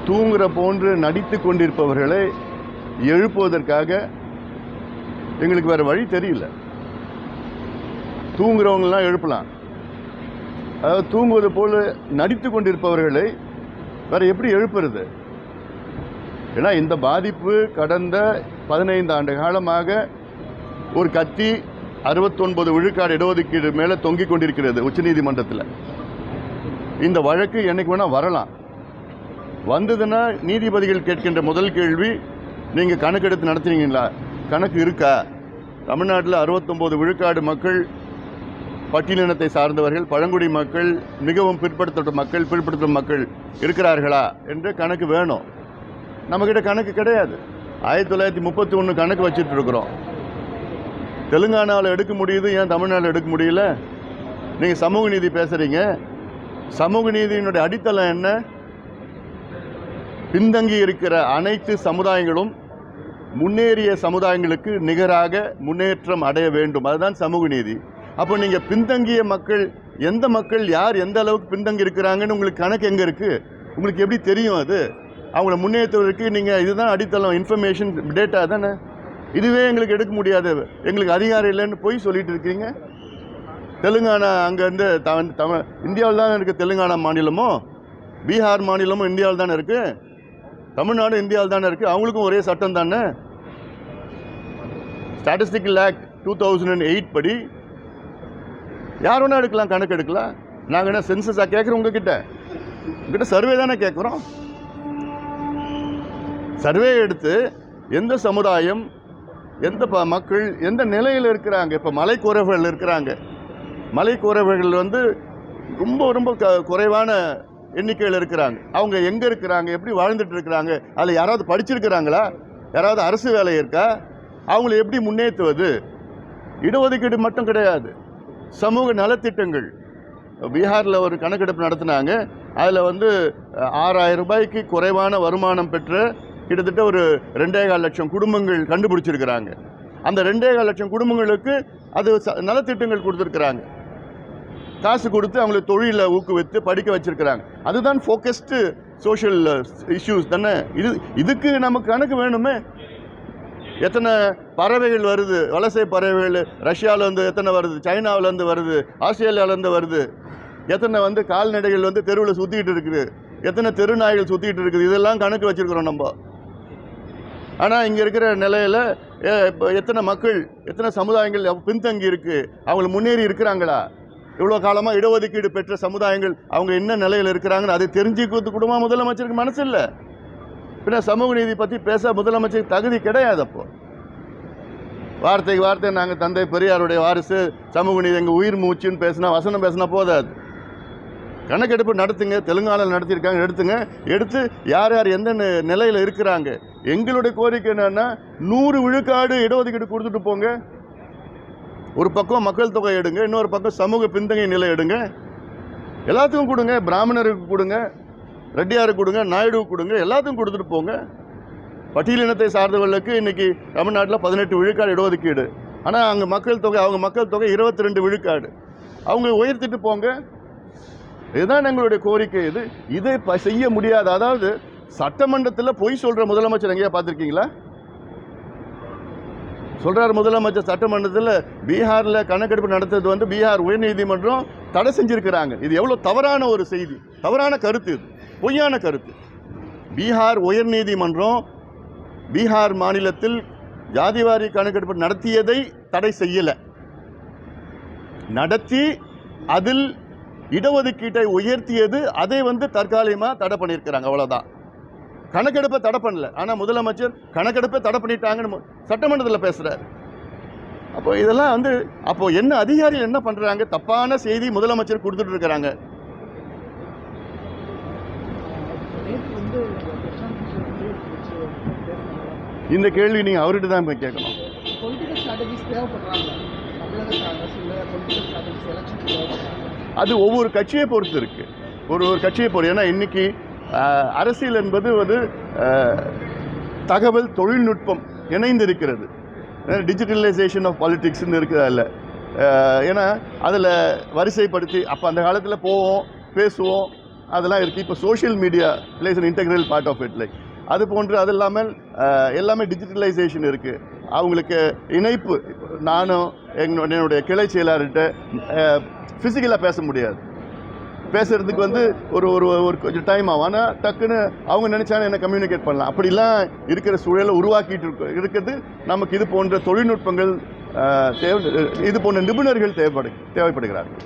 தூங்குற போன்று நடித்து கொண்டிருப்பவர்களை எழுப்புவதற்காக எங்களுக்கு வேறு வழி தெரியல. தூங்குறவங்களாம் எழுப்பலாம், அதாவது தூங்குவது போல் நடித்து கொண்டிருப்பவர்களை வேறு எப்படி எழுப்புறது? ஏன்னா இந்த பாதிப்பு கடந்த 15 ஆண்டு காலமாக ஒரு கத்தி 69 விழுக்காடு இடஒதுக்கீடு மேலே தொங்கிக் கொண்டிருக்கிறது உச்சநீதிமன்றத்தில். இந்த வழக்கு என்னைக்கு வேணால் வரலாம். வந்ததுன்னா நீதிபதிகள் கேட்கின்ற முதல் கேள்வி, நீங்கள் கணக்கெடுத்து நடத்துனீங்களா? கணக்கு இருக்கா? தமிழ்நாட்டில் 69 விழுக்காடு மக்கள் பட்டியலினத்தை சார்ந்தவர்கள், பழங்குடி மக்கள், மிகவும் பிற்படுத்தப்பட்ட மக்கள் இருக்கிறார்களா என்று கணக்கு வேணும். நம்மக்கிட்ட கணக்கு கிடையாது. 1931 கணக்கு வச்சுட்டு இருக்கிறோம். தெலுங்கானாவில் எடுக்க முடியுது, ஏன் தமிழ்நாட்டில் எடுக்க முடியல? நீங்கள் சமூக நீதி பேசுகிறீங்க. சமூக நீதியினுடைய அடித்தளம் என்ன? பின்தங்கி இருக்கிற அனைத்து சமுதாயங்களும் முன்னேறிய சமுதாயங்களுக்கு நிகராக முன்னேற்றம் அடைய வேண்டும். அதுதான் சமூக நீதி. அப்போ நீங்கள் பின்தங்கிய மக்கள், எந்த மக்கள் யார் எந்த அளவுக்கு பின்தங்கி இருக்கிறாங்கன்னு உங்களுக்கு கணக்கு எங்கே இருக்குது? உங்களுக்கு எப்படி தெரியும்? அது அவங்கள முன்னேற்றுவதற்கு நீங்கள் இதுதான் அடித்தளம், இன்ஃபர்மேஷன் டேட்டா தானே. இதுவே எங்களுக்கு எடுக்க முடியாது, எங்களுக்கு அதிகாரம் இல்லைன்னு போய் சொல்லிட்டு இருக்கீங்க. தெலுங்கானா அங்கேருந்து இந்தியாவில் தானே இருக்குது. தெலுங்கானா மாநிலமும் பீகார் மாநிலமும் இந்தியாவில் தானே இருக்குது. தமிழ்நாடு இந்தியாவில் தானே இருக்குது. அவங்களுக்கும் ஒரே சட்டம் தானே. ஸ்டாட்டிஸ்டிக்கல் ஆக்ட் 2008 படி யார் வேணா எடுக்கலாம், கணக்கு எடுக்கலாம். நாங்கள் என்ன சென்சஸாக கேட்குறோம்? உங்ககிட்ட சர்வே தானே கேட்குறோம். சர்வே எடுத்து எந்த சமுதாயம், எந்த மக்கள் எந்த நிலையில் இருக்கிறாங்க. இப்போ மலைக்குறவர்கள் இருக்கிறாங்க. மலைக்குறவர்கள் ரொம்ப ரொம்ப குறைவான எண்ணிக்கையில் இருக்கிறாங்க. அவங்க எங்கே இருக்கிறாங்க, எப்படி வாழ்ந்துட்டு இருக்கிறாங்க, அதில் யாராவது படிச்சிருக்கிறாங்களா, யாராவது அரசு வேலை இருக்கா, அவங்கள எப்படி முன்னேற்றுவது? இடஒதுக்கீடு மட்டும் கிடையாது, சமூக நலத்திட்டங்கள். பீகாரில் ஒரு கணக்கெடுப்பு நடத்தினாங்க. அதில் 6000 ரூபாய்க்கு குறைவான வருமானம் பெற்ற கிட்டத்தட்ட ஒரு 2.25 லட்சம் குடும்பங்கள் கண்டுபிடிச்சிருக்கிறாங்க. அந்த 2.25 லட்சம் குடும்பங்களுக்கு அது நலத்திட்டங்கள் கொடுத்துருக்குறாங்க. காசு கொடுத்து அவங்களுக்கு தொழிலை ஊக்குவித்து படிக்க வச்சிருக்கிறாங்க. அதுதான் ஃபோக்கஸ்டு சோஷியல் இஷ்யூஸ் தானே. இதுக்கு நமக்கு கணக்கு வேணுமே. எத்தனை பறவைகள் வருது, வலசை பறவைகள் ரஷ்யாவிலேருந்து எத்தனை வருது, சைனாவிலேருந்து வருது, ஆஸ்திரேலியாவிலேருந்து வருது, எத்தனை கால்நடைகள் தெருவில் சுற்றிக்கிட்டு இருக்குது, எத்தனை தெருநாய்கள் சுற்றிக்கிட்டு இருக்குது, இதெல்லாம் கணக்கு வச்சுருக்கிறோம் நம்ம. ஆனால் இங்கே இருக்கிற நிலையில் எத்தனை மக்கள், எத்தனை சமுதாயங்கள் பின்தங்கி இருக்குது, அவங்கள முன்னேறி இருக்கிறாங்களா? இவ்வளோ காலமாக இடஒதுக்கீடு பெற்ற சமுதாயங்கள் அவங்க என்ன நிலையில் இருக்கிறாங்கன்னு அதை தெரிஞ்சுக்கிறது கூட முதலமைச்சருக்கு மனசு இல்லை. பின்ன சமூக நீதி பற்றி பேச முதலமைச்சருக்கு தகுதி கிடையாது. அப்போ வார்த்தைக்கு வார்த்தை நாங்கள் தந்தை பெரியாருடைய வாரிசு, சமூக நீதி எங்கள் உயிர் மூச்சுன்னு பேசினா, வசனம் பேசினா போதாது. கணக்கெடுப்பு நடத்துங்க. தெலுங்கானாவில் நடத்தியிருக்காங்க, எடுத்து யார் யார் எந்த நிலையில் இருக்கிறாங்க. எங்களுடைய கோரிக்கை என்னன்னா 100 விழுக்காடு இடஒதுக்கீடு கொடுத்துட்டு போங்க. ஒரு பக்கம் மக்கள் தொகை எடுங்க, இன்னொரு பக்கம் சமூக பின்தங்கிய நிலை எடுங்க. எல்லாத்துக்கும் கொடுங்க. பிராமணருக்கு கொடுங்க, ரெட்டியாருக்கு கொடுங்க, நாயுடுவுக்கு கொடுங்க, எல்லாத்துக்கும் கொடுத்துட்டு போங்க. பட்டியலினத்தை சார்ந்தவர்களுக்கு இன்னைக்கு தமிழ்நாட்டில் 18 விழுக்காடு இடஒதுக்கீடு. ஆனால் அங்கே அவங்க மக்கள் தொகை 22 விழுக்காடு. அவங்க உயர்த்திட்டு போங்க. இதுதான் எங்களுடைய கோரிக்கை. இதை செய்ய முடியாது. அதாவது சட்டமன்றத்தில் பொய் சொல்கிற முதலமைச்சர் எங்கேயா பார்த்துருக்கீங்களா? சொல்கிறார் முதலமைச்சர் சட்டமன்றத்தில் பீகாரில் கணக்கெடுப்பு நடத்துறது பீகார் உயர்நீதிமன்றம் தடை செஞ்சுருக்கிறாங்க. இது எவ்வளோ தவறான ஒரு செய்தி, தவறான கருத்து, இது பொய்யான கருத்து. பீகார் உயர்நீதிமன்றம் பீகார் மாநிலத்தில் ஜாதிவாரி கணக்கெடுப்பு நடத்தியதை தடை செய்யலை. நடத்தி அதில் இடஒதுக்கீட்டை உயர்த்தியது, அதை தற்காலிகமாக தடை பண்ணியிருக்கிறாங்க. அவ்வளோதான். கணக்கெடுப்பை தடை பண்ணல. ஆனால் முதலமைச்சர் கணக்கெடுப்பை தடை பண்ணிட்டாங்கன்னு சட்டமன்றத்தில் பேசுகிறார். அப்போ இதெல்லாம் அப்போ என்ன அதிகாரிகள் என்ன பண்ணுறாங்க? தப்பான செய்தி முதலமைச்சர் கொடுத்துட்டு இருக்கிறாங்க. இந்த கேள்வி நீங்கள் அவர்கிட்ட தான் போய் கேட்கணும். அது ஒவ்வொரு கட்சியை பொறுத்து இருக்கு. ஒரு கட்சியை பொறுத்து. ஏன்னா இன்னைக்கு அரசியல் என்பது தகவல் தொழில்நுட்பம் இணைந்திருக்கிறது. டிஜிட்டலைசேஷன் ஆஃப் பாலிட்டிக்ஸ்ன்னு இருக்குது. அதில் ஏன்னா அதில் வரிசைப்படுத்தி அப்போ அந்த காலத்தில் போவோம், பேசுவோம், அதெல்லாம் இருக்குது. இப்போ social media plays an integral part of it. Like அது போன்று அது இல்லாமல் எல்லாமே டிஜிட்டலைசேஷன் இருக்குது. அவங்களுக்கு இணைப்பு, நானும் என்னுடைய கிளை செயலாளர்கிட்ட ஃபிசிக்கலாக பேச முடியாது, பேசுகிறதுக்கு வந்து ஒரு ஒரு ஒரு கொஞ்சம் டைம் ஆகும். ஆனால் டக்குன்னு அவங்க நினச்சாலும் என்ன கம்யூனிகேட் பண்ணலாம். அப்படிலாம் இருக்கிற சூழலை உருவாக்கிட்டு இருக்கிறது நமக்கு இது போன்ற தொழில்நுட்பங்கள் இது போன்ற நிபுணர்கள் தேவைப்படுகிறார்கள்.